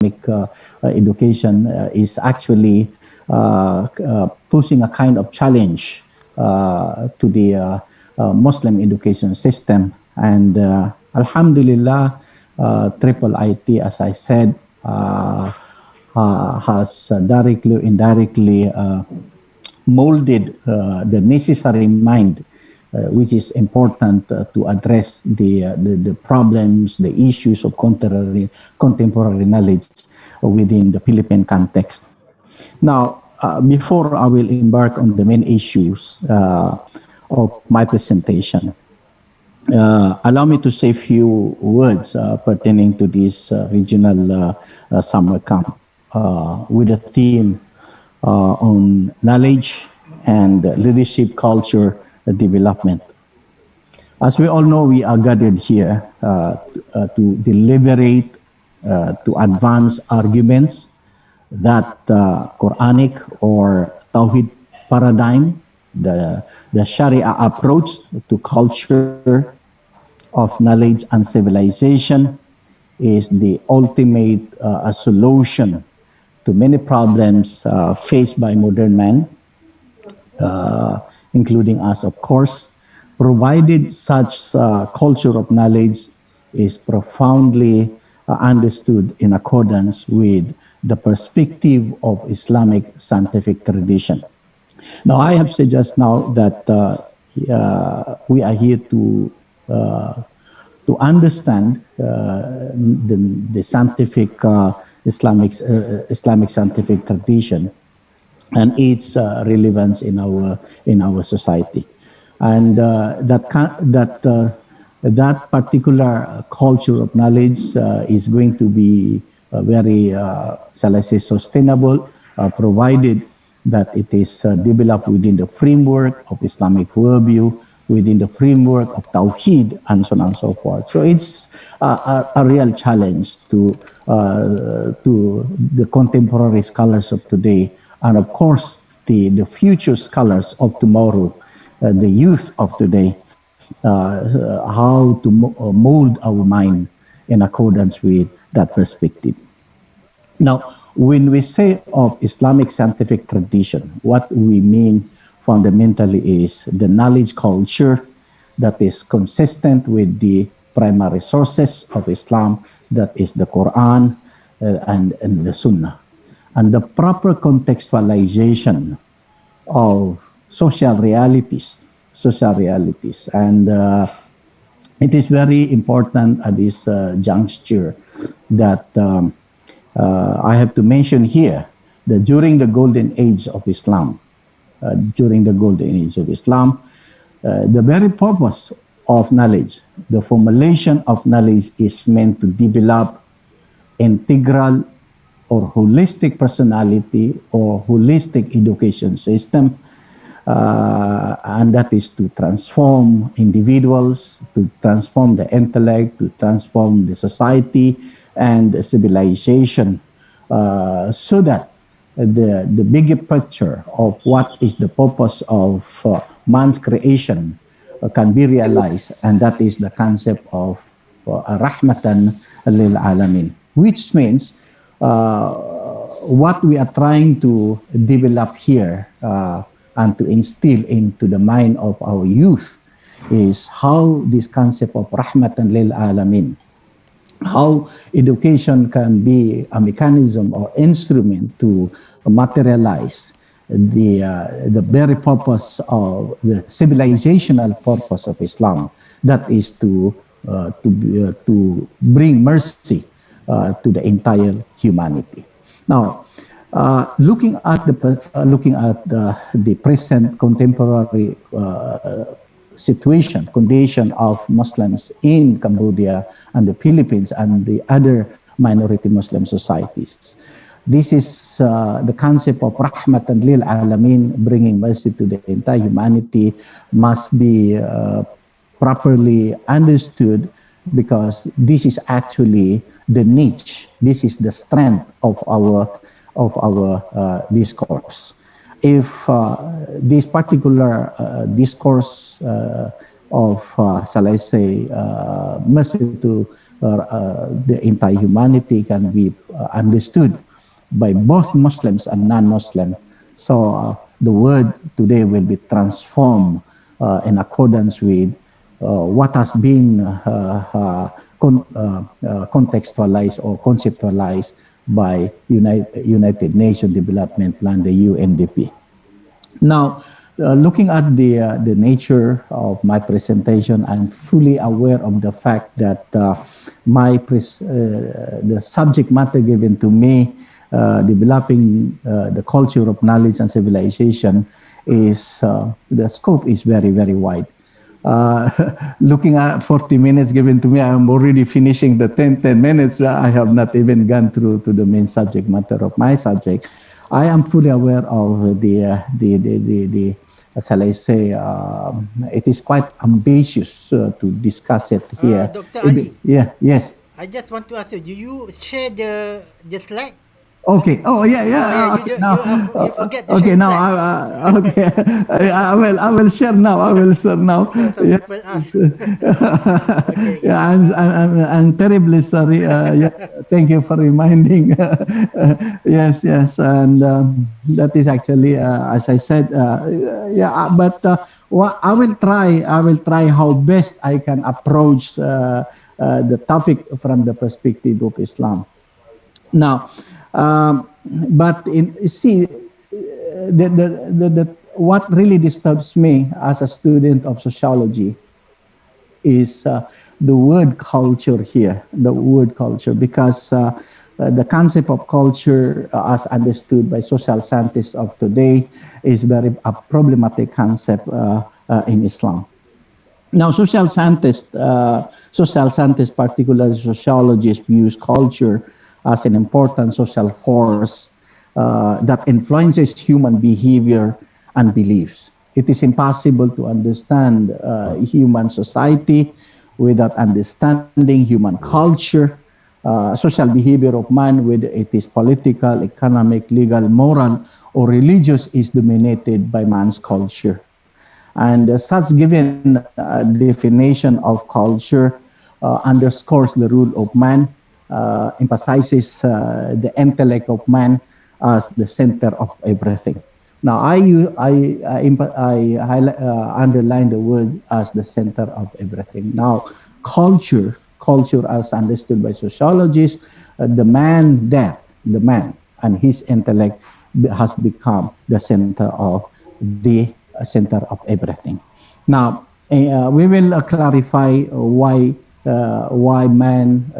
education is actually posing a kind of challenge to the Muslim education system. And Alhamdulillah, IIIT, as I said, has directly or indirectly molded the necessary mind, which is important to address the problems, the issues of contemporary knowledge within the Philippine context. Now, before I will embark on the main issues of my presentation, allow me to say a few words pertaining to this regional summer camp with a theme on knowledge and leadership culture development. As we all know, we are gathered here to deliberate, to advance arguments that Quranic or Tawhid paradigm, the Sharia approach to culture of knowledge and civilization, is the ultimate solution to many problems faced by modern man, including us, of course, provided such culture of knowledge is profoundly understood in accordance with the perspective of Islamic scientific tradition. Now, I have said just now that we are here to understand the scientific Islamic scientific tradition and its relevance in our society, and that particular culture of knowledge is going to be very, shall I say, sustainable, provided that it is developed within the framework of Islamic worldview, within the framework of Tawheed, and so on and so forth. So it's a real challenge to the contemporary scholars of today, and of course the future scholars of tomorrow, the youth of today, how to mold our mind in accordance with that perspective. Now, when we say of Islamic scientific tradition, what we mean fundamentally is the knowledge culture that is consistent with the primary sources of Islam, that is the Quran and the Sunnah, and the proper contextualization of social realities. And it is very important at this juncture that I have to mention here that during the golden age of Islam, the very purpose of knowledge, the formulation of knowledge, is meant to develop integral or holistic personality or holistic education system, and that is to transform individuals, to transform the intellect, to transform the society and the civilization, so that the bigger picture of what is the purpose of man's creation can be realized, and that is the concept of rahmatan lil alamin, which means what we are trying to develop here and to instill into the mind of our youth is how this concept of rahmatan lil alamin, how education can be a mechanism or instrument to materialize the very purpose of the civilizational purpose of Islam, that is to bring mercy to the entire humanity. Now, looking at the present contemporary condition of Muslims in Cambodia and the Philippines and the other minority Muslim societies, this is the concept of rahmatan lil alamin, bringing mercy to the entire humanity, must be properly understood, because this is actually the niche, this is the strength of our discourse. if this particular discourse shall I say, mercy to the entire humanity can be understood by both Muslims and non-Muslim. So the word today will be transformed in accordance with what has been contextualized or conceptualized by United Nations Development Plan, the UNDP. Now, looking at the nature of my presentation, I'm fully aware of the fact that the subject matter given to me, developing the culture of knowledge and civilization, is the scope is very, very wide. Looking at 40 minutes given to me, I'm already finishing the 10 minutes. I have not even gone through to the main subject matter of my subject. I am fully aware of shall I say, it is quite ambitious to discuss it here. Dr. Ali. Yeah, yes. I just want to ask you, do you share the slide? Okay. Oh yeah, yeah. Oh yeah, Okay. Now, you forget to okay. share Now, okay. I will share now. I will share now. so some Yeah. people ask. Okay. Yeah. I'm terribly sorry. Yeah. Thank you for reminding. Yes. Yes. And that is actually, as I said, yeah. But what I will try. I will try how best I can approach the topic from the perspective of Islam. Now, but what really disturbs me as a student of sociology is the word culture here, the word culture, because the concept of culture, as understood by social scientists of today, is very a problematic concept in Islam. Now, social scientists, particularly sociologists, views culture as an important social force that influences human behavior and beliefs. It is impossible to understand human society without understanding human culture, social behavior of man, whether it is political, economic, legal, moral, or religious, is dominated by man's culture. And such given definition of culture underscores the rule of man, emphasizes the intellect of man as the center of everything. Now, I underline the word as the center of everything. Now, culture as understood by sociologists, the man and his intellect has become the center of everything. Now, we will clarify why man,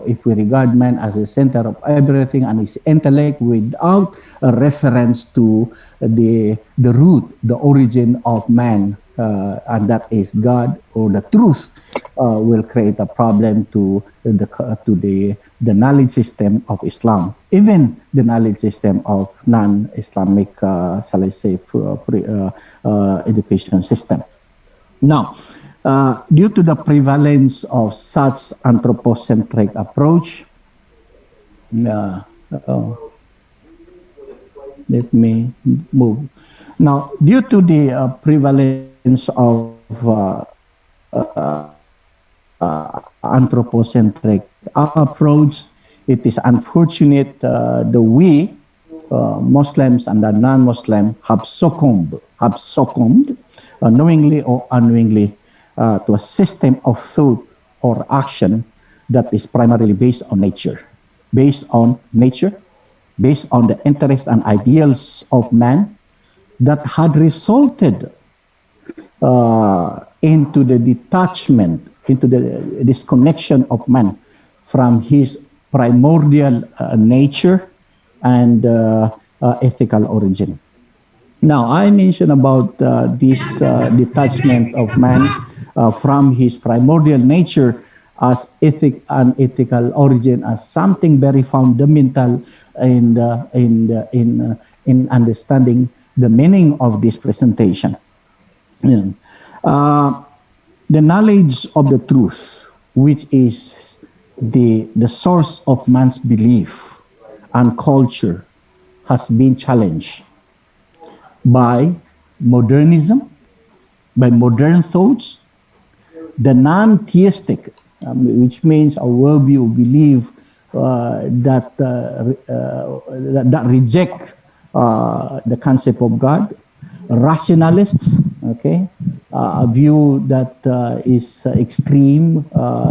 if we regard man as the center of everything and his intellect without a reference to the root, the origin of man, and that is God or the truth, will create a problem to the knowledge system of Islam, even the knowledge system of non-Islamic, shall I say, education system. Now, due to the prevalence of such anthropocentric approach, let me move. Now, due to the prevalence of anthropocentric approach, it is unfortunate the we Muslims and the non-Muslim have succumbed, knowingly or unknowingly, to a system of thought or action that is primarily based on nature, based on the interests and ideals of man, that had resulted into the detachment, into the disconnection of man from his primordial nature and ethical origin. Now, I mentioned about this detachment of man from his primordial nature as ethical origin, as something very fundamental in understanding the meaning of this presentation. The knowledge of the truth, which is the source of man's belief and culture, has been challenged. by modernism, by modern thoughts, the non-theistic, which means a worldview belief that reject the concept of God, rationalists, okay, a view that is extreme,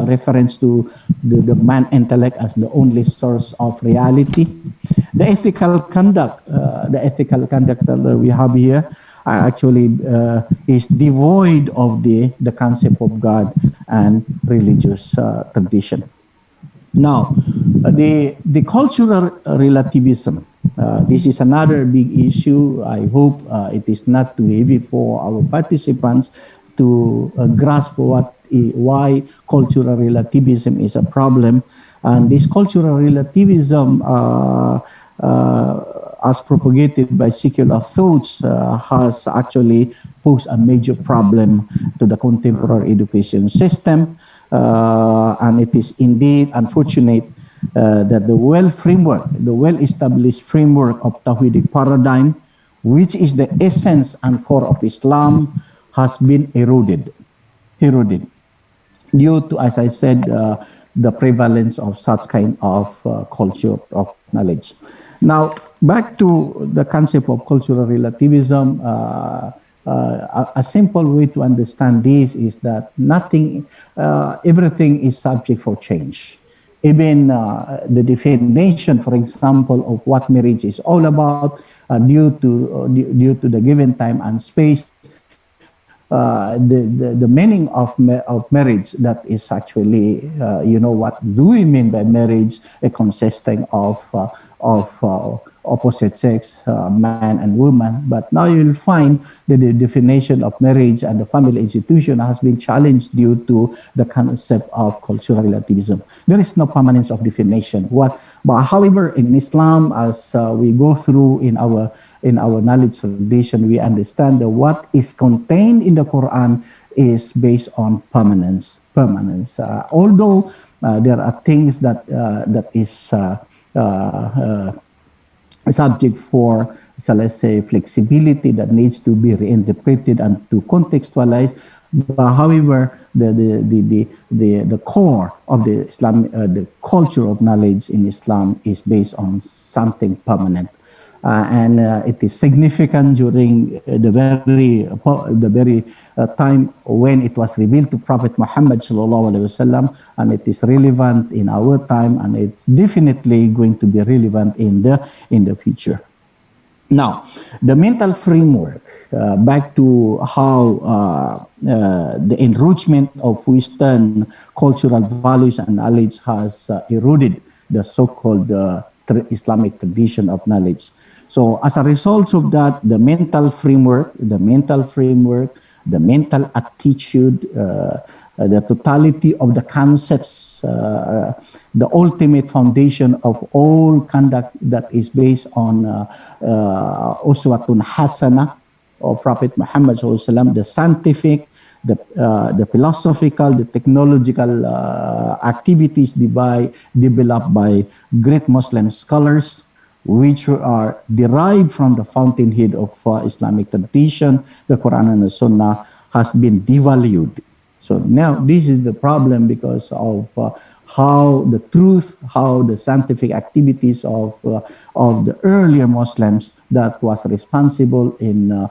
reference to the man intellect as the only source of reality. The ethical conduct that we have here actually is devoid of the concept of God and religious tradition. Now, the cultural relativism. This is another big issue. I hope it is not too heavy for our participants to grasp why cultural relativism is a problem. And this cultural relativism, as propagated by secular thoughts, has actually posed a major problem to the contemporary education system. And it is indeed unfortunate that the well-established framework of Tawhidic paradigm, which is the essence and core of Islam, has been eroded due to, as I said, the prevalence of such kind of culture of knowledge. Now, back to the concept of cultural relativism. A simple way to understand this is that everything is subject for change. Even the definition, for example, of what marriage is all about, due to the given time and space, the meaning of marriage, that is actually, what do we mean by marriage? Consisting of opposite sex, man and woman. But now you'll find that the definition of marriage and the family institution has been challenged due to the concept of cultural relativism. There is no permanence of definition. But however, in Islam, as we go through in our knowledge tradition, we understand that what is contained in the Quran is based on permanence. Although there are things that is subject for, so let's say, flexibility that needs to be reinterpreted and to contextualize. But however, the core of the Islam, the culture of knowledge in Islam is based on something permanent. And it is significant during the very time when it was revealed to Prophet Muhammad sallallahu alaihi wasallam, and it is relevant in our time, and it's definitely going to be relevant in the future. Now, the mental framework, back to how the enrichment of Western cultural values and knowledge has eroded the so-called Islamic tradition of knowledge. So as a result of that, the mental framework, the mental attitude, the totality of the concepts, the ultimate foundation of all conduct that is based on Uswatun Hasana of Prophet Muhammad SAW, the scientific, the philosophical, the technological activities developed by great Muslim scholars, which are derived from the fountainhead of Islamic tradition, the Quran and the Sunnah, has been devalued. So now this is the problem because of how the truth, how the scientific activities of the earlier Muslims that was responsible in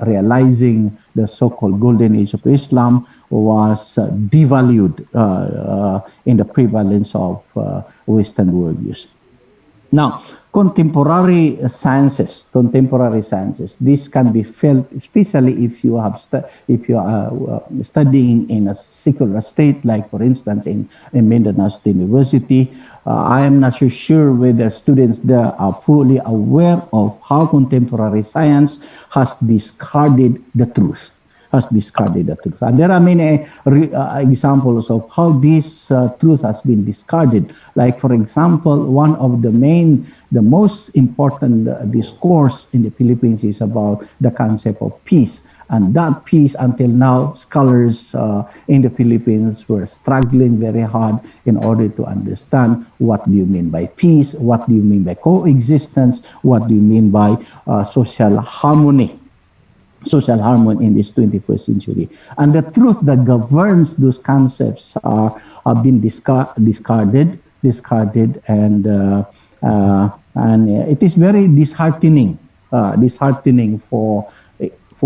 realizing the so-called golden age of Islam was devalued in the prevalence of Western worldviews. Now, contemporary sciences. This can be felt, especially if you are studying in a secular state, like for instance in Mindanao State University. I am not so sure whether students there are fully aware of how contemporary science has discarded the truth, has discarded the truth. And there are many examples of how this truth has been discarded. Like, for example, one of the most important discourse in the Philippines is about the concept of peace. And that peace, until now, scholars in the Philippines were struggling very hard in order to understand what do you mean by peace, what do you mean by coexistence, what do you mean by social harmony in this 21st century. And the truth that governs those concepts have been discarded, and it is very disheartening for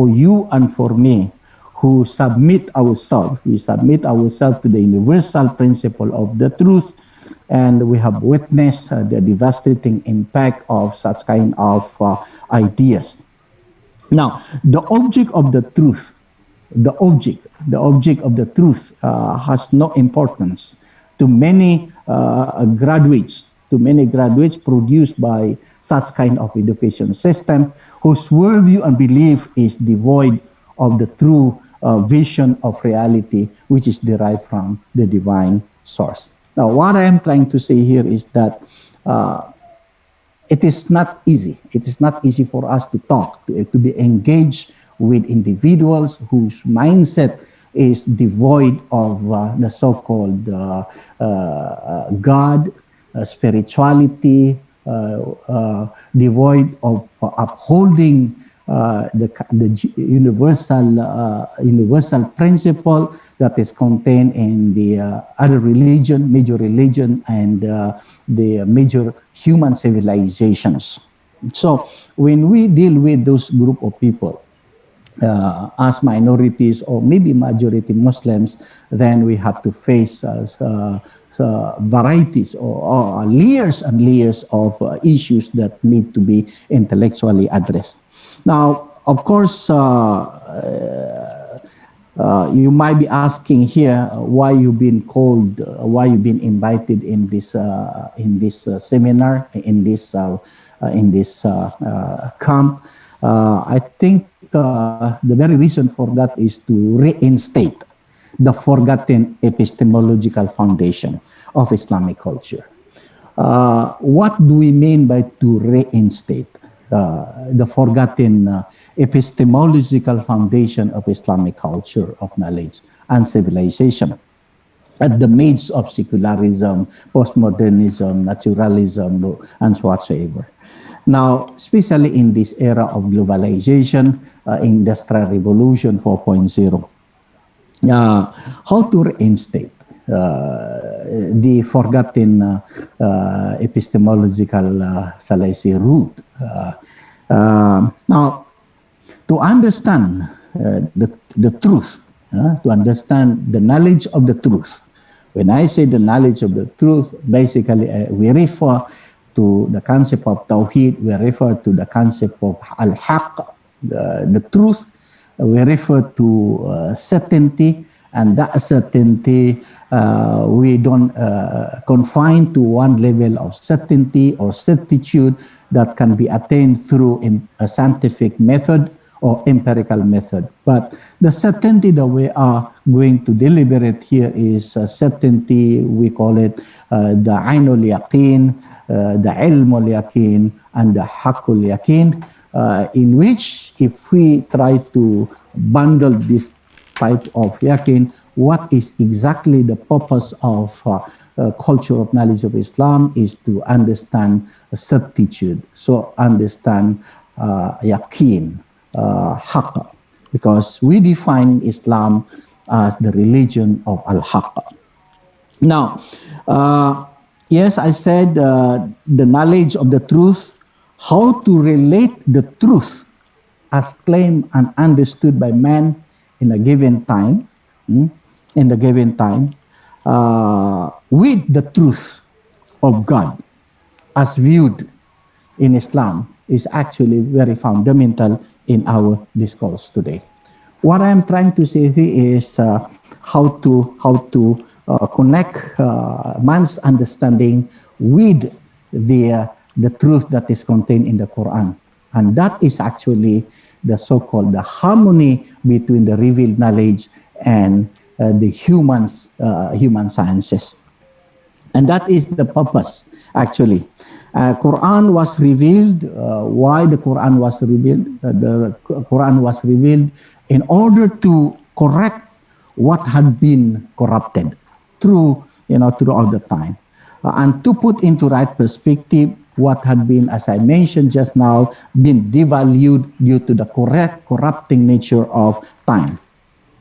you and for me, who submit ourselves to the universal principle of the truth, and we have witnessed the devastating impact of such kind of ideas. Now, the object of the truth has no importance to many graduates produced by such kind of education system, whose worldview and belief is devoid of the true vision of reality, which is derived from the divine source. Now, what I am trying to say here is that it is not easy. It is not easy for us to talk, to be engaged with individuals whose mindset is devoid of the so-called God, spirituality, devoid of upholding the universal principle that is contained in the other major religion, and the major human civilizations. So when we deal with those group of people as minorities or maybe majority Muslims, then we have to face varieties or layers and layers of issues that need to be intellectually addressed. Now, of course, you might be asking here why you've been called, why you've been invited in this seminar, in this camp. I think the very reason for that is to reinstate the forgotten epistemological foundation of Islamic culture. What do we mean by to reinstate the forgotten epistemological foundation of Islamic culture of knowledge and civilization at the midst of secularism, postmodernism, naturalism, and so whatsoever? Now, especially in this era of globalization, industrial revolution 4.0, how to reinstate the forgotten epistemological, shall I say, root. Now, to understand the truth, to understand the knowledge of the truth. When I say the knowledge of the truth, basically we refer to the concept of Tawheed, we refer to the concept of Al-Haq, the truth, we refer to certainty, and that certainty we don't confine to one level of certainty or certitude that can be attained through a scientific method or empirical method. But the certainty that we are going to deliberate here is certainty, we call it the Ainul Yaqeen, the Ilmul Yaqeen, and the Haqqul Yaqeen, in which if we try to bundle this type of yaqeen, what is exactly the purpose of culture of knowledge of Islam is to understand certitude. So understand yaqeen, haqq, because we define Islam as the religion of al-haqq. Now, yes, I said the knowledge of the truth, how to relate the truth as claimed and understood by man in a given time, with the truth of God as viewed in Islam is actually very fundamental in our discourse today. What I'm trying to say here is how to connect man's understanding with the truth that is contained in the Quran And that is actually the so-called the harmony between the revealed knowledge and the human sciences. And that is the purpose, actually. Quran was revealed. Why the Quran was revealed? The Quran was revealed in order to correct what had been corrupted throughout the time, and to put into right perspective what had been, as I mentioned just now, been devalued due to the corrupting nature of time.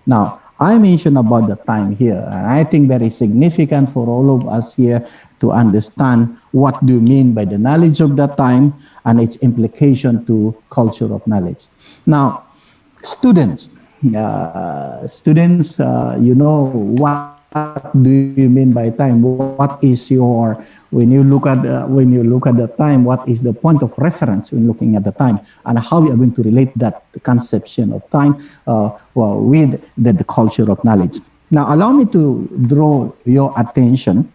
Now, I mentioned about the time here, and I think very significant for all of us here to understand what do you mean by the knowledge of the time and its implication to culture of knowledge. Now, students, what do you mean by time? What is your, when you look at the time, what is the point of reference when looking at the time, and how we are going to relate that conception of time with the culture of knowledge? Now, allow me to draw your attention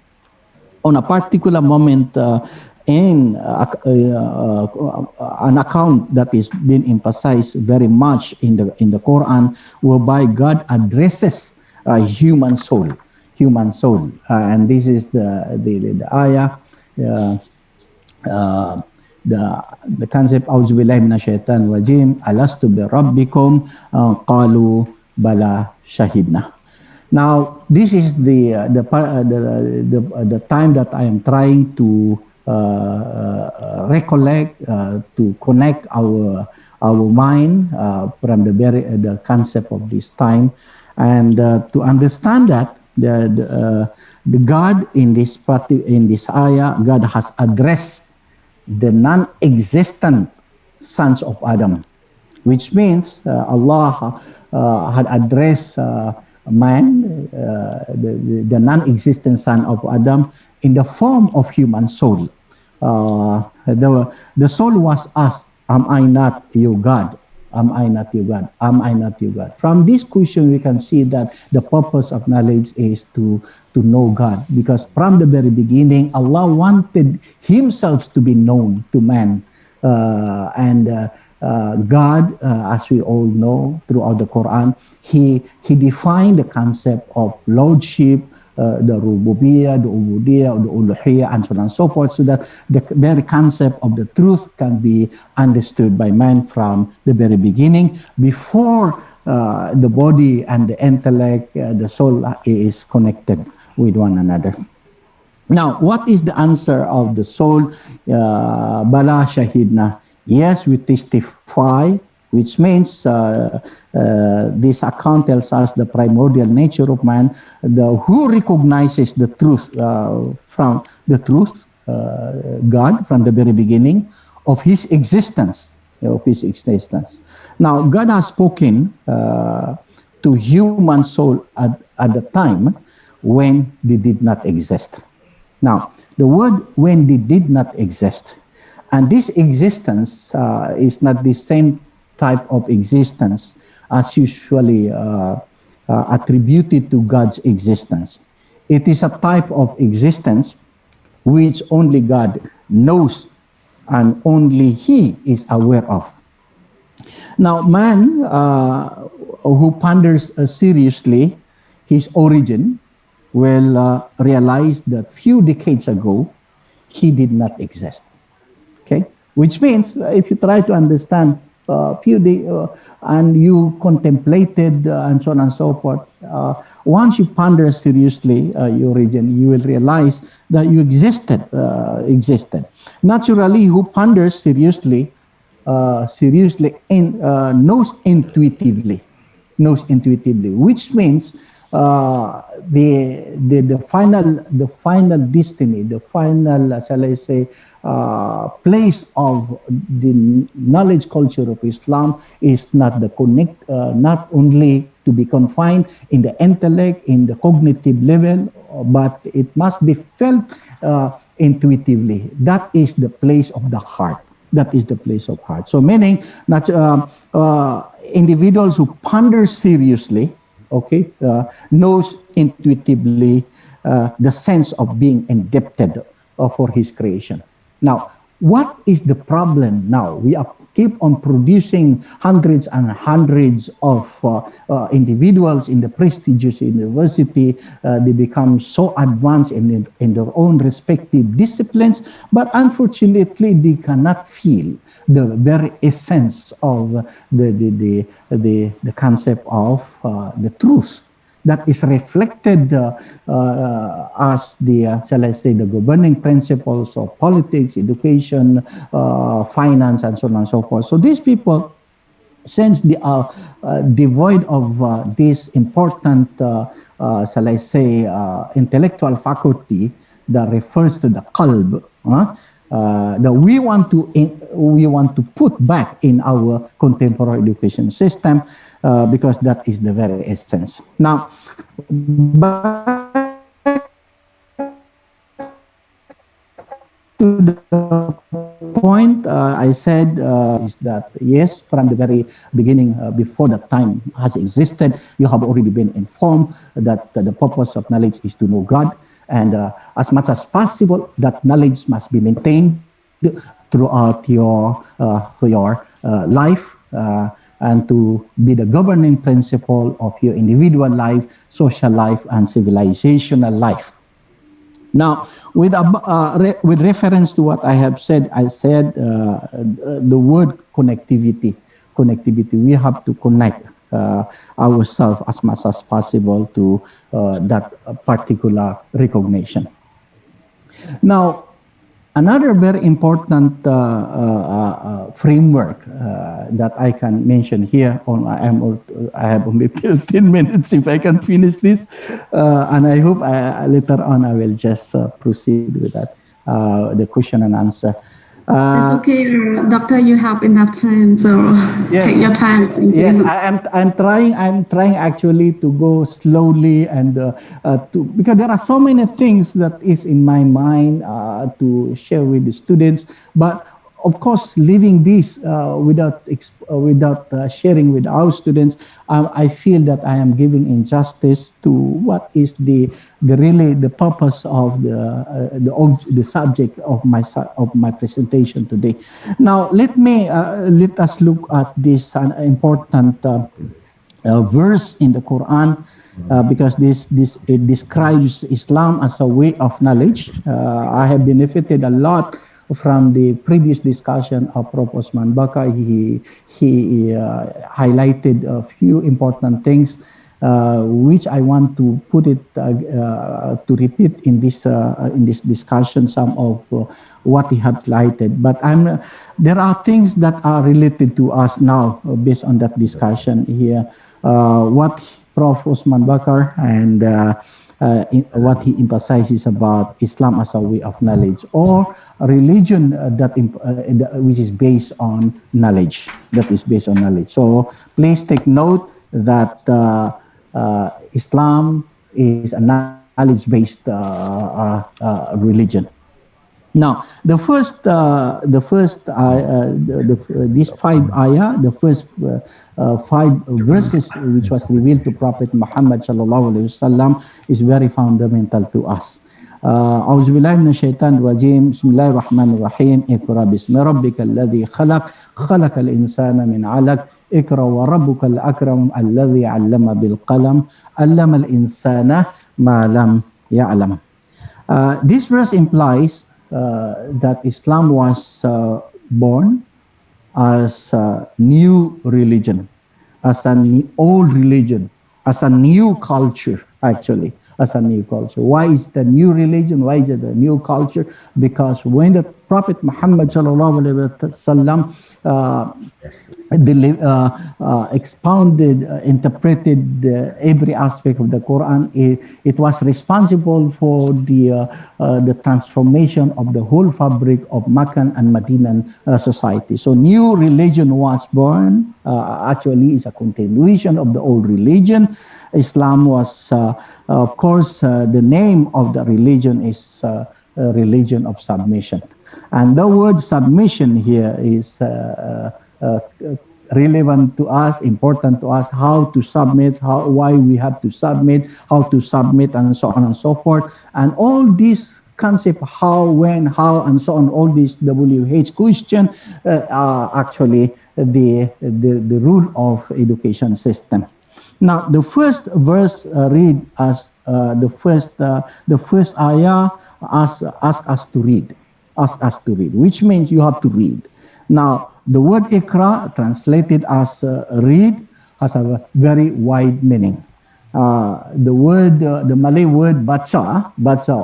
on a particular moment in an account that is being emphasized very much in the Quran, whereby God addresses human soul, and this is the ayah, the concept. A'udzu billahi minasyaitanir rajim. Alastu bi rabbikum qalu bala shahidna. Now, this is the time that I am trying to recollect, to connect our mind from the concept of this time, and to understand that the God in this ayah, God has addressed the non-existent sons of Adam, which means Allah had addressed man, the non-existent son of Adam, in the form of human soul. The soul was asked, "Am I not your God? Am I not your God? Am I not your God?" From this question, we can see that the purpose of knowledge is to know God, because from the very beginning, Allah wanted Himself to be known to man, and God, as we all know throughout the Quran, He defined the concept of lordship, the rububiyah, the ubudiyah, the uluhiyah, and so on and so forth, so that the very concept of the truth can be understood by man from the very beginning, before the body and the intellect, the soul is connected with one another. Now, what is the answer of the soul? Bala shahidna. Yes, we testify, which means this account tells us the primordial nature of man, who recognizes the truth from the truth, God, from the very beginning of his existence. Now, God has spoken to human soul at the time when they did not exist. Now, the word "when they did not exist," and this existence is not the same type of existence as usually attributed to God's existence. It is a type of existence which only God knows and only He is aware of. Now, man who ponders seriously his origin will realize that few decades ago he did not exist. Okay, which means if you try to understand and you contemplated and so on and so forth, once you ponder seriously your origin, you will realize that you existed. Naturally, who ponders seriously knows intuitively, which means the final destiny, the final, shall I say, place of the knowledge culture of Islam is not not only to be confined in the intellect, in the cognitive level, but it must be felt intuitively. That is the place of the heart. So meaning individuals who ponder seriously, knows intuitively the sense of being indebted for his creation. Now, what is the problem now? We are keep on producing hundreds and hundreds of individuals in the prestigious university. They become so advanced in their own respective disciplines, but unfortunately they cannot feel the very essence of the concept of the truth that is reflected as the, shall I say, the governing principles of politics, education, finance, and so on and so forth. So these people, since they are devoid of this important, shall I say, intellectual faculty that refers to the qalb, that we want to put back in our contemporary education system, because that is the very essence. Now, back to the point I said is that yes, from the very beginning, before that time has existed, you have already been informed that the purpose of knowledge is to know God, and as much as possible, that knowledge must be maintained throughout your life, and to be the governing principle of your individual life, social life, and civilizational life. Now, with reference to what I have said, I said the word connectivity. Connectivity. We have to connect ourselves as much as possible to that particular recognition. Now, another very important framework that I can mention here, I have only 10 minutes if I can finish this, and I hope later on I will just proceed with that, the question and answer. It's okay, Doctor. You have enough time, so yes, take your time. Yes, I'm trying actually to go slowly and because there are so many things that is in my mind to share with the students, but of course, leaving this without sharing with our students, I feel that I am giving injustice to what is the purpose of the subject of my presentation today. Now, let us look at this important verse in the Quran, because it describes Islam as a way of knowledge. I have benefited a lot from the previous discussion of Prof. Osman Baka. He highlighted a few important things, which I want to put it to repeat in this discussion, some of what he highlighted. But there are things that are related to us now based on that discussion here. What Prof. Osman Bakar and what he emphasizes about Islam as a way of knowledge, or a religion which is based on knowledge. That is based on knowledge. So please take note that Islam is a knowledge-based religion. Now, these 5 ayah, the first 5 verses which was revealed to Prophet Muhammad sallallahu alaihi wasallam is very fundamental to us. أعوذ بالله من الشيطان الرجيم بسم الله الرحمن الرحيم اقرأ باسم ربك الذي خلق الإنسان من علق اقرأ وربك الأكرم الذي علم بالقلم علم الإنسان ما لم يعلم. This verse implies that Islam was born as a new religion, as an old religion, as a new culture, actually, as a new culture. Why is the new religion? Why is it a new culture? Because when the Prophet Muhammad sallallahu alaihi wasallam expounded, interpreted every aspect of the Quran, it was responsible for the transformation of the whole fabric of Meccan and Medinan society. So new religion was born. Actually, is a continuation of the old religion. Islam was, of course, the name of the religion is a religion of submission. And the word submission here is relevant to us, important to us, how to submit, why we have to submit, how to submit, and so on and so forth. And all these concept how, when, how, and so on, all these WH question are actually the rule of education system. Now, the first verse read as the first ayah ask us to read, which means you have to read. Now, the word ikra, translated as read, has a very wide meaning. The word, the Malay word baca,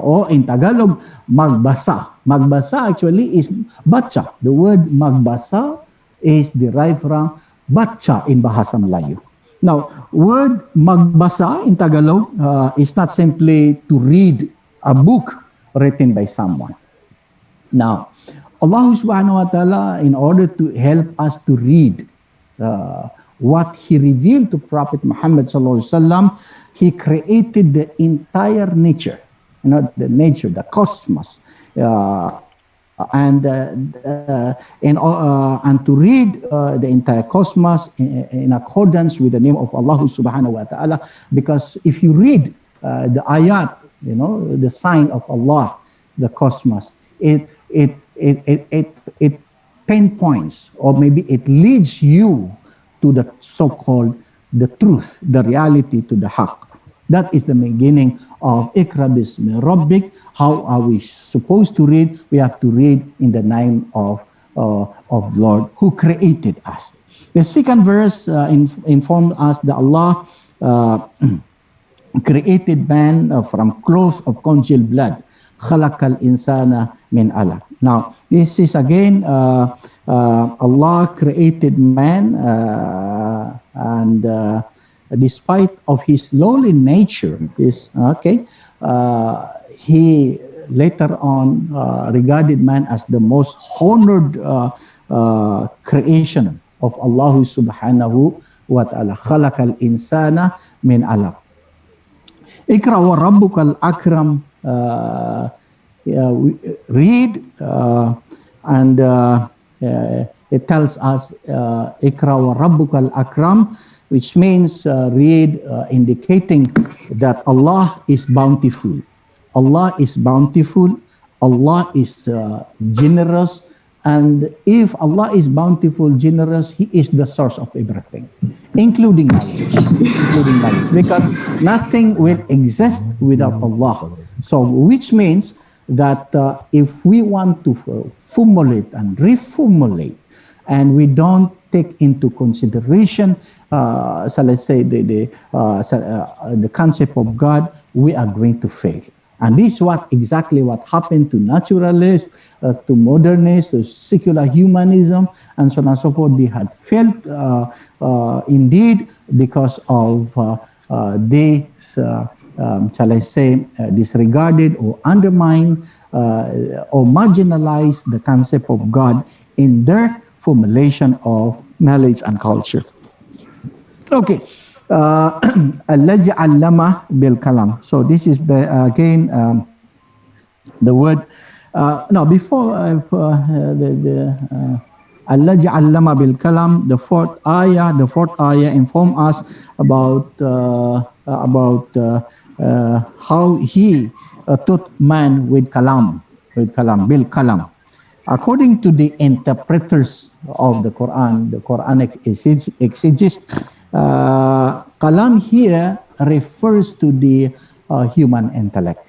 or in Tagalog, magbasa. Magbasa actually is baca. The word magbasa is derived from baca in Bahasa Melayu. Now, word magbasa in Tagalog is not simply to read a book written by someone. Now, Allah subhanahu wa ta'ala, in order to help us to read what He revealed to Prophet Muhammad sallallahu alaihi wasallam, He created the entire nature, the nature, the cosmos, and to read the entire cosmos in accordance with the name of Allah subhanahu wa ta'ala. Because if you read the ayat, the sign of Allah, the cosmos, it pinpoints, or maybe it leads you to the so-called the truth, the reality, to the haqq. That is the beginning of Iqra bismi Rabbik. How are we supposed to read? We have to read in the name of Lord who created us. The second verse informs us that Allah created man from cloth of congealed blood. Khalaqal insana min alaq. Now, this is again, Allah created man, and despite of his lowly nature, He later on regarded man as the most honored creation of Allah subhanahu wa ta'ala. Khalaqal insana min alaq. Ikra wa rabbukal akram. Read, and it tells us Ikra wa rabbukal akram, which means read, indicating that Allah is bountiful. Allah is bountiful. Allah is generous. And if Allah is bountiful, generous, He is the source of everything, including knowledge. Because nothing will exist without Allah. So, which means that if we want to formulate and reformulate, and we don't take into consideration, so let's say the concept of God, we are going to fail. And this is exactly what happened to naturalists, to modernists, to secular humanism, and so on and so forth. They had failed indeed because of they, shall I say, disregarded or undermined or marginalized the concept of God in their formulation of knowledge and culture. Okay. Allazi allama bil kalam. So this is again the word. No, before Allazi allama bil kalam, the fourth ayah inform us about how He taught man with kalam, bil kalam. According to the interpreters of the Quran, the Quranic exegetes, kalam here refers to the human intellect,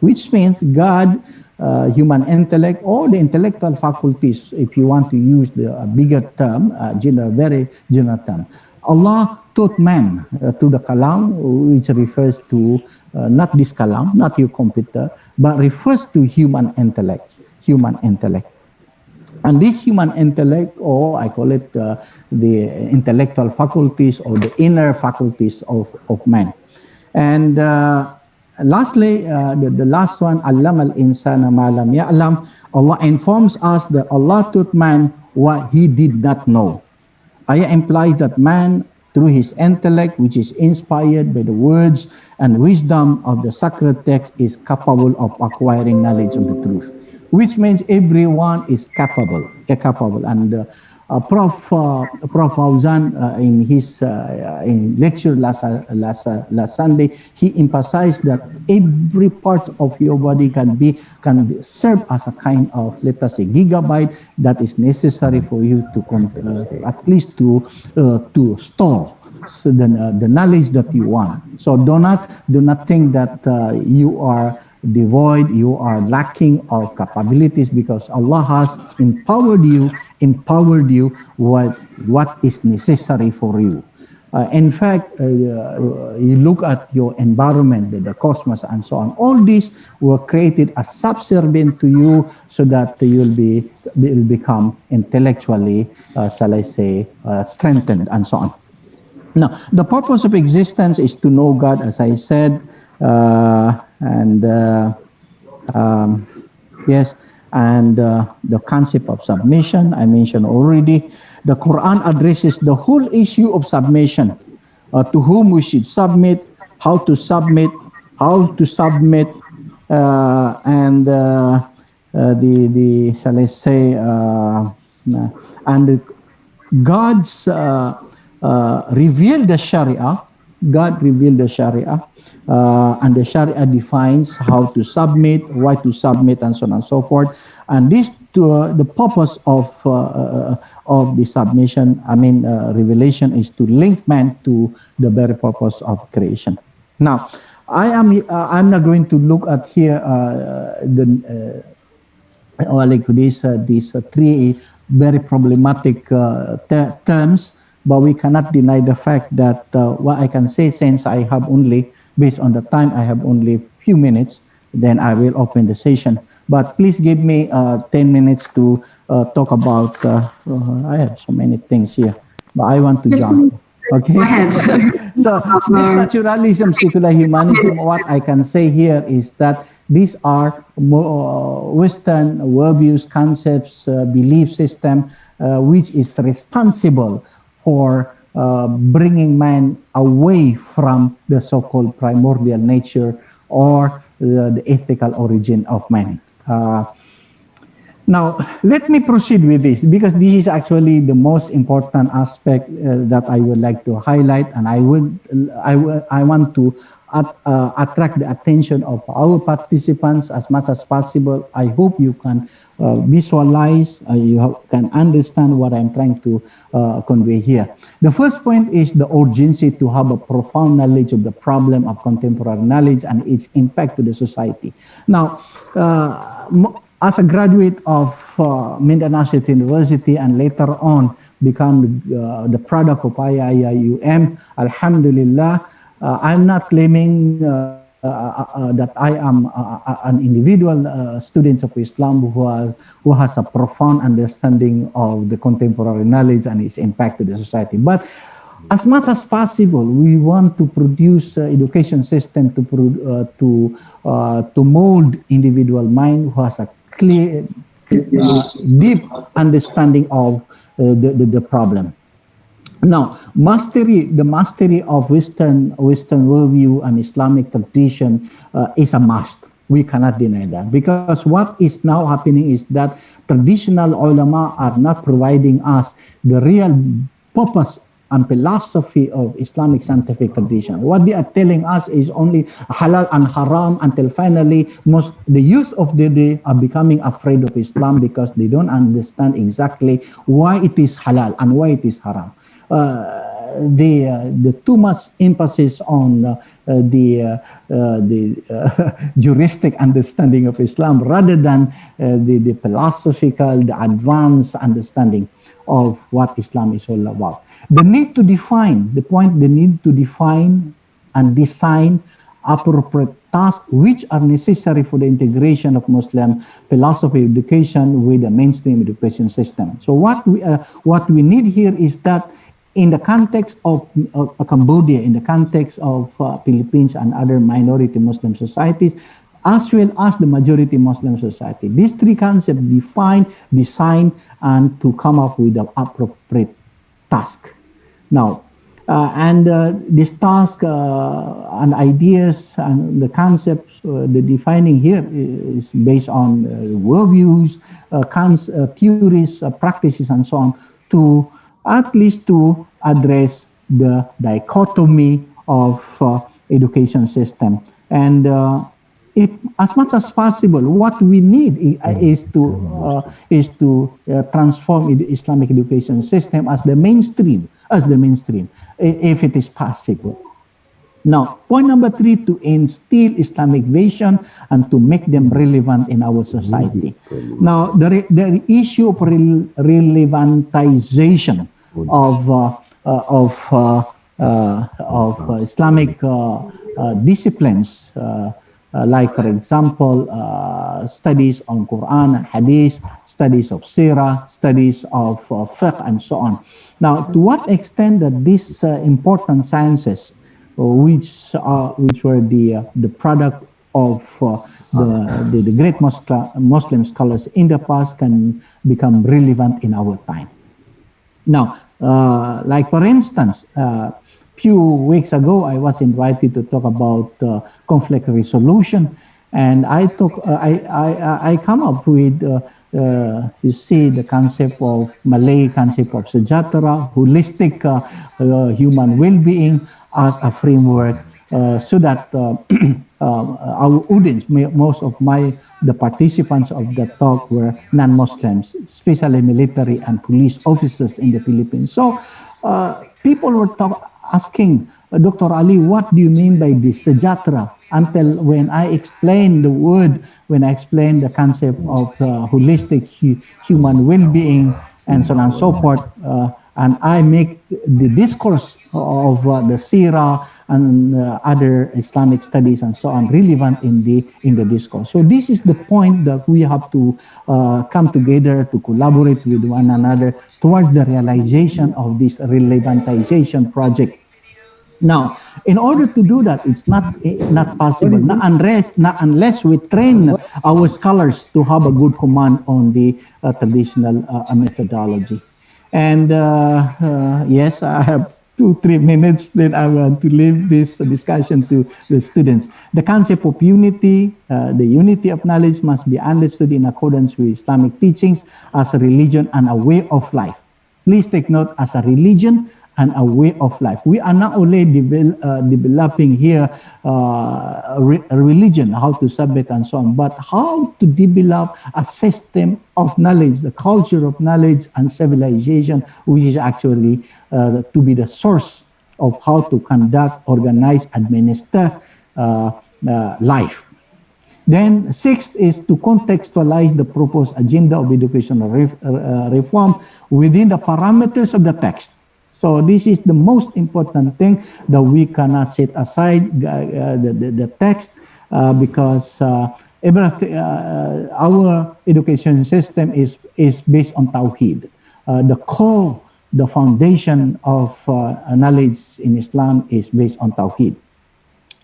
which means God, human intellect, or the intellectual faculties, if you want to use the bigger term, very general term. Allah taught man to the kalam, which refers to not this kalam, not your computer, but refers to human intellect. And this human intellect, or I call it the intellectual faculties or the inner faculties of man. And lastly, the last one, Allama al-insana ma lam ya'lam. Allah informs us that Allah taught man what he did not know. Ayah implies that man, through his intellect, which is inspired by the words and wisdom of the sacred text, is capable of acquiring knowledge of the truth. which means everyone is capable. And Prof. Fauzan in his in lecture last Sunday, he emphasized that every part of your body can serve as a kind of, let us say, gigabyte that is necessary for you to at least to store the knowledge that you want. So do not think that you are devoid, you are lacking of capabilities, because Allah has empowered you what is necessary for you. In fact, you look at your environment, the cosmos, and so on. All these were created as subservient to you, so that you'll become intellectually, shall I say, strengthened, and so on. Now, the purpose of existence is to know God, as I said, yes, and the concept of submission I mentioned already. The Quran addresses the whole issue of submission, to whom we should submit, how to submit, and the shall I say, and God's revealed the Sharia. God revealed the Sharia, and the Sharia defines how to submit, why to submit, and so on and so forth. And this, the purpose of the submission, revelation, is to link man to the very purpose of creation. Now, I'm not going to look at here these three very problematic terms. But we cannot deny the fact that what I can say, since I have only, based on the time, I have only a few minutes, then I will open the session. But please give me 10 minutes to talk about, I have so many things here, but I want to jump. Okay. Go ahead. So this naturalism, secular humanism, what I can say here is that these are Western worldviews, concepts, belief system, which is responsible for bringing man away from the so-called primordial nature, or the ethical origin of man. Now, let me proceed with this, because this is actually the most important aspect that I would like to highlight, and I want to attract the attention of our participants as much as possible. I hope you can visualize, you can understand what I'm trying to convey here. The first point is the urgency to have a profound knowledge of the problem of contemporary knowledge and its impact to the society. Now, as a graduate of Mindanao State University, and later on become the product of IIIT, Alhamdulillah, I'm not claiming that I am an individual student of Islam who has a profound understanding of the contemporary knowledge and its impact to the society. But as much as possible, we want to produce education system to mold individual mind who has a clear, deep understanding of the problem. Now, the mastery of Western worldview and Islamic tradition is a must. We cannot deny that, because what is now happening is that traditional ulama are not providing us the real purpose and philosophy of Islamic scientific tradition. What they are telling us is only halal and haram, until finally the youth of the day are becoming afraid of Islam, because they don't understand exactly why it is halal and why it is haram. The too much emphasis on the juristic understanding of Islam, rather than the philosophical, the advanced understanding of what Islam is all about. The need to define and design appropriate tasks which are necessary for the integration of Muslim philosophy education with the mainstream education system. So what we need here is that, in the context of Cambodia, in the context of Philippines and other minority Muslim societies, as well as the majority Muslim society, these three concepts: define, design, and to come up with the appropriate task. Now, And this task and ideas and the concepts, the defining here is based on worldviews, theories, practices, and so on, to at least to address the dichotomy of education system. And if, as much as possible, what we need is to transform the Islamic education system as the mainstream, if it is possible. Now, point number 3, to instill Islamic vision and to make them relevant in our society. Now, the issue of relevantization of Islamic disciplines, like, for example, studies on Quran, Hadith, studies of Sirah, studies of fiqh, and so on. Now, to what extent that these important sciences, which were the product of the great Muslim scholars in the past, can become relevant in our time. Now, like for instance, few weeks ago, I was invited to talk about conflict resolution, and I come up with you see, the concept of Malay concept of sejahtera, holistic human well-being as a framework, so that our audience, most of the participants of the talk were non-Muslims, especially military and police officers in the Philippines. So people were asking, Dr. Ali, what do you mean by this sejahtera? Until when I explained the word, when I explained the concept of holistic human well-being and so on and so forth, and I make the discourse of the Sirah and other Islamic studies and so on relevant in the discourse. So this is the point that we have to come together to collaborate with one another towards the realization of this relevantization project. Now, in order to do that, it's not possible, not unless we train our scholars to have a good command on the traditional methodology. And yes, I have 2-3 minutes, then I want to leave this discussion to the students. The concept of unity, the unity of knowledge must be understood in accordance with Islamic teachings as a religion and a way of life. Please take note, as a religion and a way of life. We are not only developing here a religion, how to submit and so on, but how to develop a system of knowledge, the culture of knowledge and civilization, which is actually to be the source of how to conduct, organize, administer life. Then sixth is to contextualize the proposed agenda of educational reform within the parameters of the text. So this is the most important thing, that we cannot set aside the text because everything, our education system is based on Tawheed. The core, the foundation of knowledge in Islam is based on Tawheed.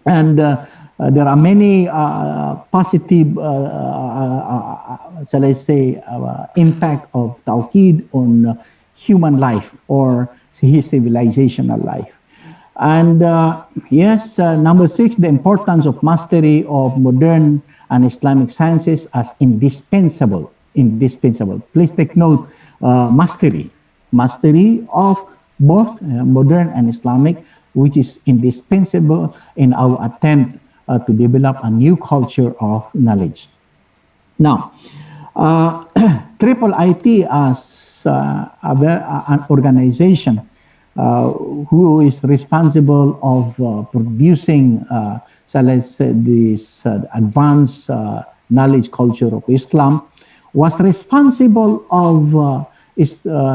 And there are many positive, shall I say, impact of Tawheed on human life or his civilizational life. And yes, number 6, the importance of mastery of modern and Islamic sciences as indispensable. Please take note, mastery of both modern and Islamic, which is indispensable in our attempt to develop a new culture of knowledge. Now, IIIT as an organization who is responsible of producing, shall I say, this advanced knowledge culture of Islam, was responsible of shall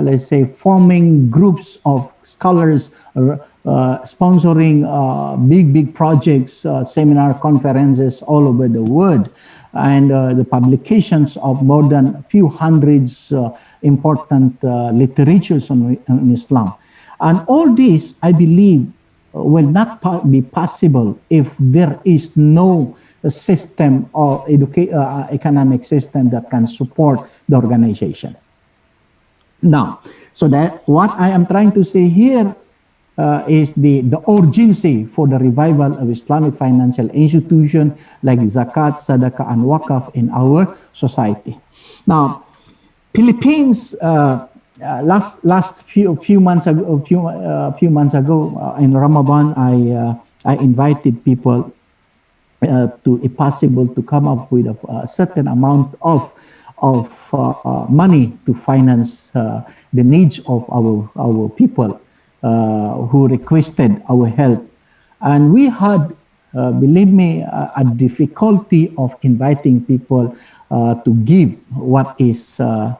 I say, forming groups of scholars, sponsoring big projects, seminar conferences all over the world, and the publications of more than a few hundreds important literatures on Islam. And all this, I believe, will not be possible if there is no system or economic system that can support the organization. Now, so that what I am trying to say here is the urgency for the revival of Islamic financial institution like zakat, sadaqah, and wakaf in our society. Now, Philippines last few months ago in Ramadan, I invited people to, if possible, to come up with a certain amount of money to finance the needs of our people who requested our help. And we had, believe me, a difficulty of inviting people to give what is, shall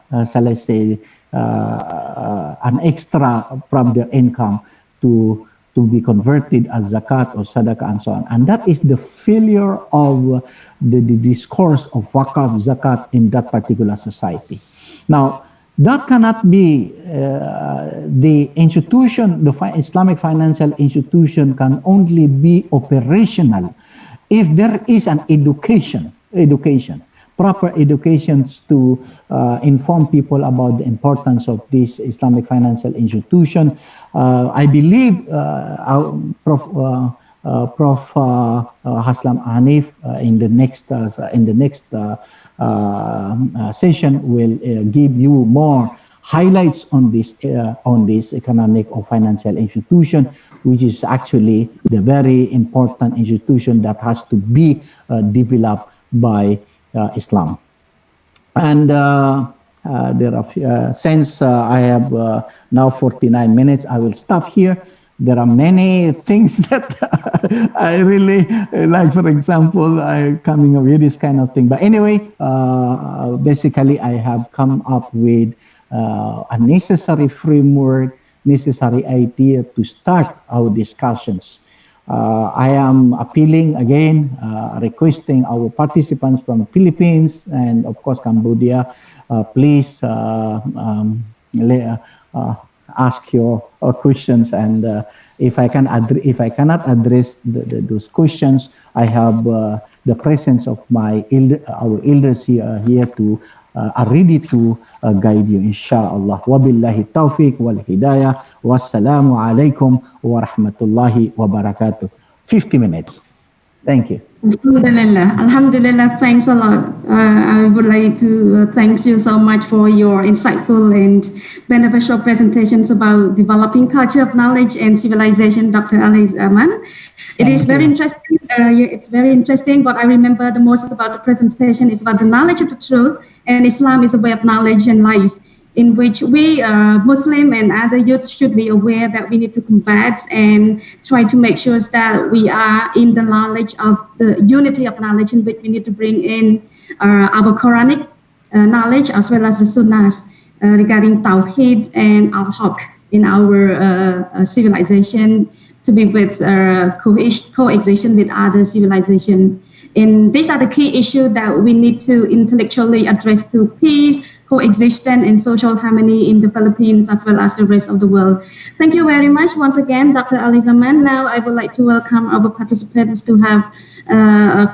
I say, an extra from their income to be converted as zakat or sadaqah and so on. And that is the failure of the discourse of wakaf, zakat in that particular society. Now, that cannot be the institution, the Islamic financial institution can only be operational if there is an education, proper educations to inform people about the importance of this Islamic financial institution. I believe Prof. Haslam Hanif in the next session will give you more highlights on this economic or financial institution, which is actually the very important institution that has to be developed by Islam. And there are since I have now 49 minutes, I will stop here. There are many things that I really like. For example, coming up with this kind of thing. But anyway, basically, I have come up with a necessary framework, necessary idea to start our discussions. I am appealing again, requesting our participants from Philippines and of course Cambodia, please ask your questions, and if I cannot address those questions, I have the presence of our elders here to are ready to guide you, inshallah. Wabillahi tawfiq wal hidayah. Wassalamu alaikum wa rahmatullahi wa barakatuh. 50 minutes. Thank you. Alhamdulillah. Alhamdulillah. Thanks a lot. I would like to thank you so much for your insightful and beneficial presentations about developing culture of knowledge and civilization, Dr. Alizaman. It is very interesting. It's very interesting. What I remember the most about the presentation is about the knowledge of the truth, and Islam is a way of knowledge and life, in which we Muslim and other youths should be aware that we need to combat and try to make sure that we are in the knowledge of the unity of knowledge, in which we need to bring in our Quranic knowledge as well as the Sunnahs regarding Tawheed and Al-Haq in our civilization, to be with coexistence with other civilization. And these are the key issues that we need to intellectually address to peace, coexistence, and social harmony in the Philippines as well as the rest of the world. Thank you very much once again, Dr. Alizaman. Now I would like to welcome our participants to have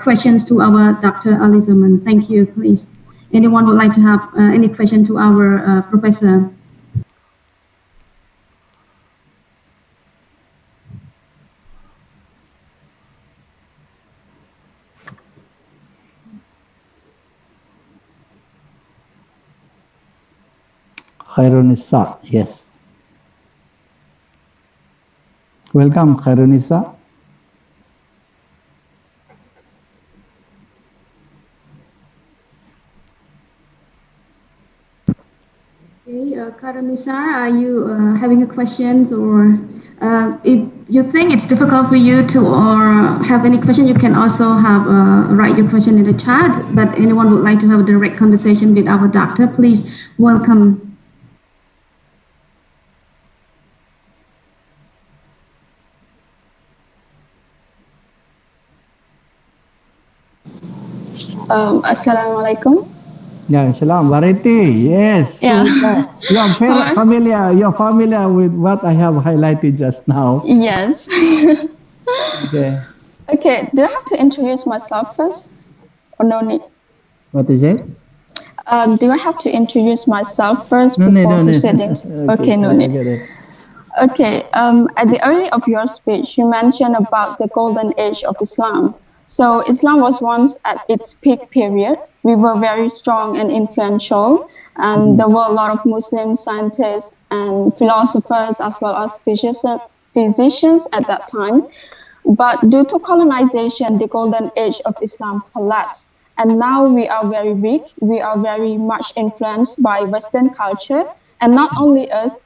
questions to our Dr. Alizaman. Thank you, please. Anyone would like to have any question to our professor? Khairunisa, yes. Welcome, Khairunisa. Okay, Khairunisa, are you having a questions, or if you think it's difficult for you to or have any question, you can also have write your question in the chat. But anyone would like to have a direct conversation with our doctor, please welcome. Assalamualaikum. Yeah, shalom, Vareti. Yes. Yeah. You're very familiar. You're familiar with what I have highlighted just now. Yes. Okay. Okay. Do I have to introduce myself first, or no need? What is it? Do I have to introduce myself first No, before no, no. proceeding? Okay, Okay, no I need. get it. Okay, at the early of your speech, you mentioned about the golden age of Islam. So Islam was once at its peak period. We were very strong and influential, and there were a lot of Muslim scientists and philosophers as well as physicians at that time. But due to colonization, the golden age of Islam collapsed. And now we are very weak. We are very much influenced by Western culture. And not only us,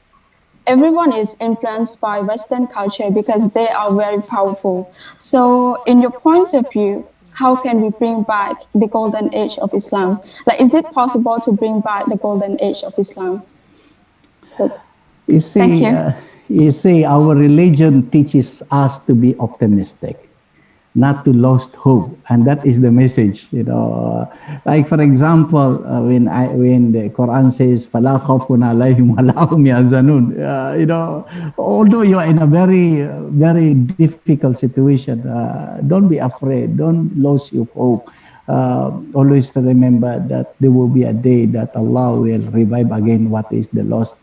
everyone is influenced by Western culture because they are very powerful. So, in your point of view, how can we bring back the golden age of Islam? Like, is it possible to bring back the golden age of Islam? So, You thank see, you. our religion teaches us to be optimistic, not to lose hope, and that is the message. Like for example, when the Quran says, "Fala khawfun alayhim wa la hum yahzanun," although you are in a very difficult situation, don't be afraid, don't lose your hope. Always remember that there will be a day that Allah will revive again what is the lost,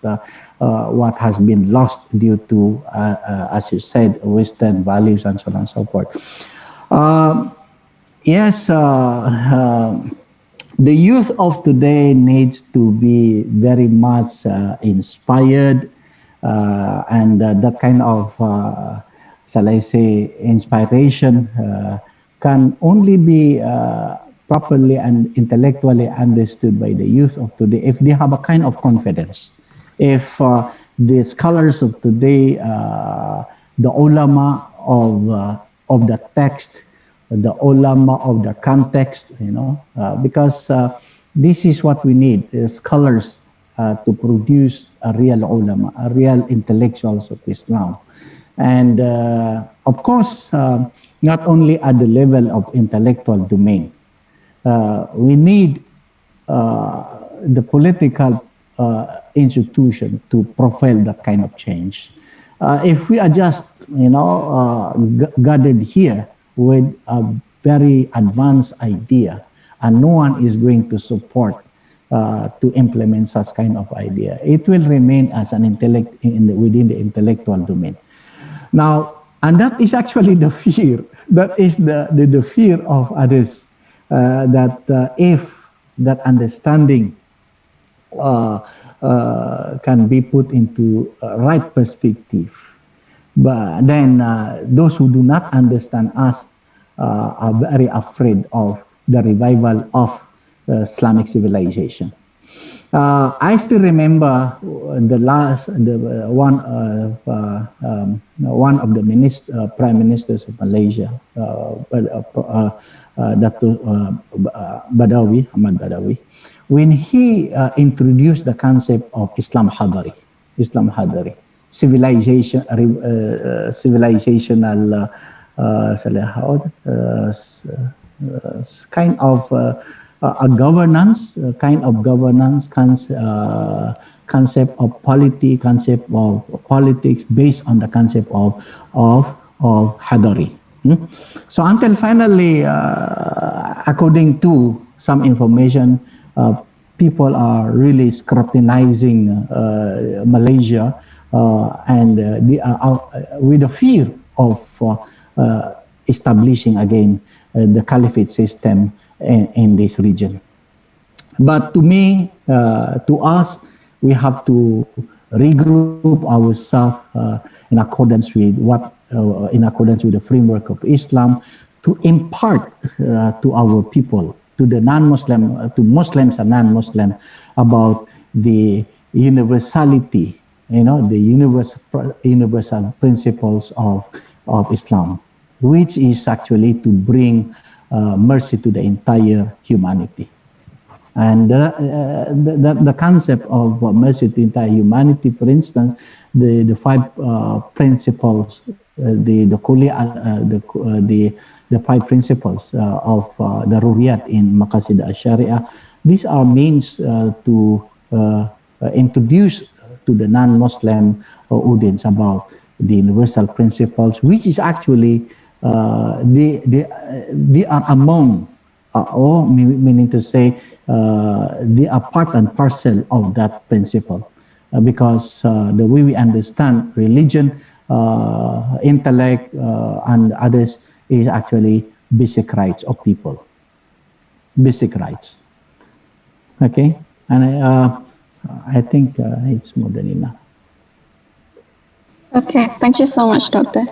what has been lost due to, as you said, Western values and so on and so forth. Yes, the youth of today needs to be very much inspired, and that kind of, shall I say, inspiration can only be properly and intellectually understood by the youth of today if they have a kind of confidence. If the scholars of today, the ulama of the text, the ulama of the context, because this is what we need, scholars to produce a real ulama, a real intellectuals of Islam. And of course, not only at the level of intellectual domain, we need the political institution to profile that kind of change. If we are just, gathered here with a very advanced idea, and no one is going to support to implement such kind of idea, it will remain as an intellect within the intellectual domain. Now, and that is actually the fear. That is the fear of others, that if that understanding can be put into right perspective, but then those who do not understand us are very afraid of the revival of Islamic civilization. I still remember one of the prime ministers of Malaysia, Dato Badawi, Ahmad Badawi, when he introduced the concept of Islam Hadari, civilizational kind of a governance, concept of polity, concept of politics based on the concept of Hadari. So until finally, according to some information, people are really scrutinizing Malaysia, and they are with the fear of establishing again the caliphate system in this region. But to me, to us, we have to regroup ourselves in accordance with the framework of Islam, to impart to our people, to the non-Muslim, to Muslims and non-Muslim, about the universality, the universal principles of Islam, which is actually to bring mercy to the entire humanity. And the concept of mercy to the entire humanity, for instance, the five principles, the five principles of the Ruriyat in Maqasid al-Sharia, these are means to introduce to the non-Muslim audience about the universal principles, which is actually they are among or meaning to say they are part and parcel of that principle, because the way we understand religion, intellect, and others is actually basic rights of people, basic rights. Okay, and I think it's more than enough. Okay, thank you so much, Doctor.